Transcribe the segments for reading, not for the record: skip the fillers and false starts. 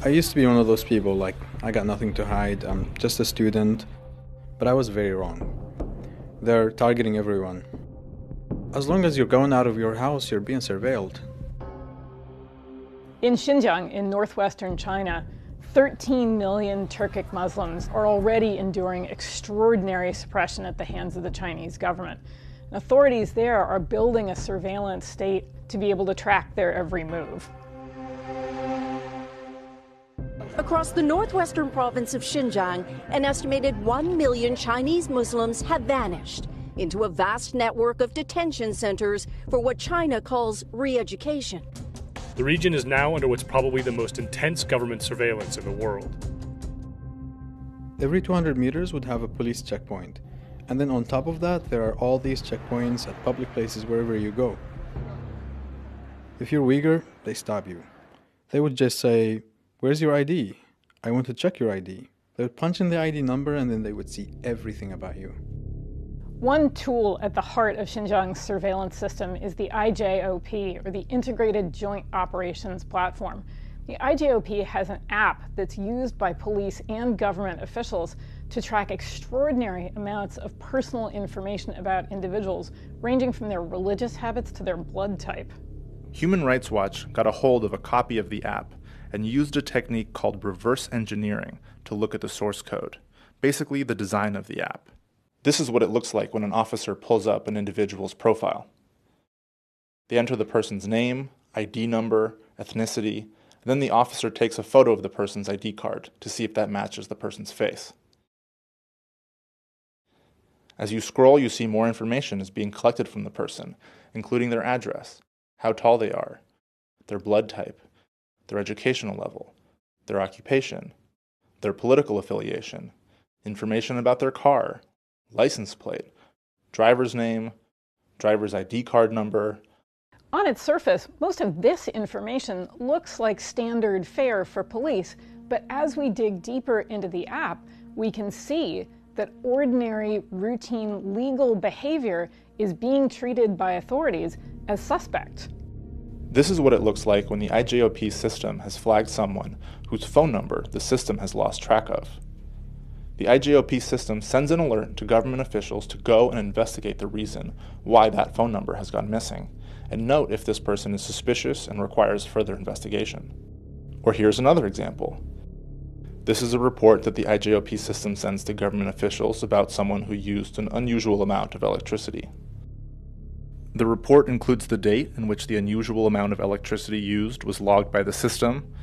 I used to be one of those people, like, I got nothing to hide, I'm just a student, but I was very wrong. They're targeting everyone. As long as you're going out of your house, you're being surveilled. In Xinjiang, in northwestern China, 13 million Turkic Muslims are already enduring extraordinary suppression at the hands of the Chinese government. And authorities there are building a surveillance state to be able to track their every move. Across the northwestern province of Xinjiang, an estimated 1 million Chinese Muslims have vanished into a vast network of detention centers for what China calls re-education. The region is now under what's probably the most intense government surveillance in the world. Every 200 meters would have a police checkpoint. And then on top of that, there are all these checkpoints at public places wherever you go. If you're Uyghur, they stop you. They would just say, "Where's your ID? I want to check your ID." They would punch in the ID number and then they would see everything about you. One tool at the heart of Xinjiang's surveillance system is the IJOP, or the Integrated Joint Operations Platform. The IJOP has an app that's used by police and government officials to track extraordinary amounts of personal information about individuals, ranging from their religious habits to their blood type. Human Rights Watch got a hold of a copy of the app and used a technique called reverse engineering to look at the source code, basically the design of the app. This is what it looks like when an officer pulls up an individual's profile. They enter the person's name, ID number, ethnicity, and then the officer takes a photo of the person's ID card to see if that matches the person's face. As you scroll, you see more information is being collected from the person, including their address, how tall they are, their blood type, their educational level, their occupation, their political affiliation, information about their car, license plate, driver's name, driver's ID card number. On its surface, most of this information looks like standard fare for police, but as we dig deeper into the app, we can see that ordinary, routine legal behavior is being treated by authorities as suspect. This is what it looks like when the IJOP system has flagged someone whose phone number the system has lost track of. The IJOP system sends an alert to government officials to go and investigate the reason why that phone number has gone missing, and note if this person is suspicious and requires further investigation. Or here's another example. This is a report that the IJOP system sends to government officials about someone who used an unusual amount of electricity. The report includes the date in which the unusual amount of electricity used was logged by the system,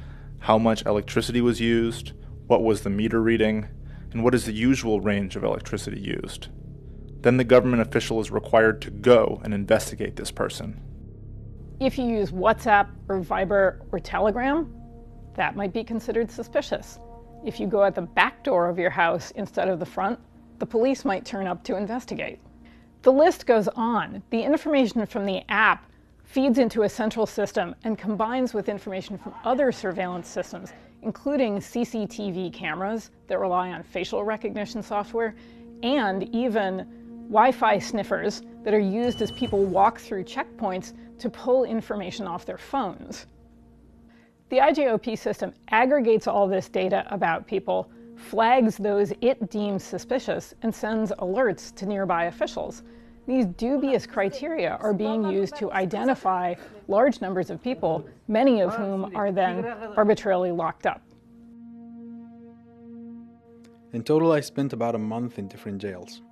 how much electricity was used, what was the meter reading, and what is the usual range of electricity used. Then the government official is required to go and investigate this person. If you use WhatsApp or Viber or Telegram, that might be considered suspicious. If you go out the back door of your house instead of the front, the police might turn up to investigate. The list goes on. The information from the app feeds into a central system and combines with information from other surveillance systems, including CCTV cameras that rely on facial recognition software, and even Wi-Fi sniffers that are used as people walk through checkpoints to pull information off their phones. The IJOP system aggregates all this data about people, flags those it deems suspicious, and sends alerts to nearby officials. These dubious criteria are being used to identify large numbers of people, many of whom are then arbitrarily locked up. In total, I spent about a month in different jails.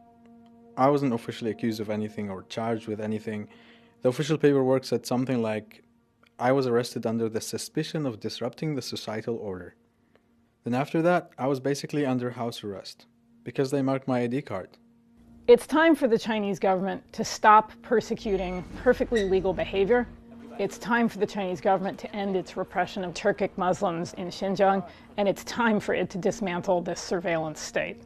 I wasn't officially accused of anything or charged with anything. The official paperwork said something like, I was arrested under the suspicion of disrupting the societal order. Then after that, I was basically under house arrest, because they marked my ID card. It's time for the Chinese government to stop persecuting perfectly legal behavior. It's time for the Chinese government to end its repression of Turkic Muslims in Xinjiang, and it's time for it to dismantle this surveillance state.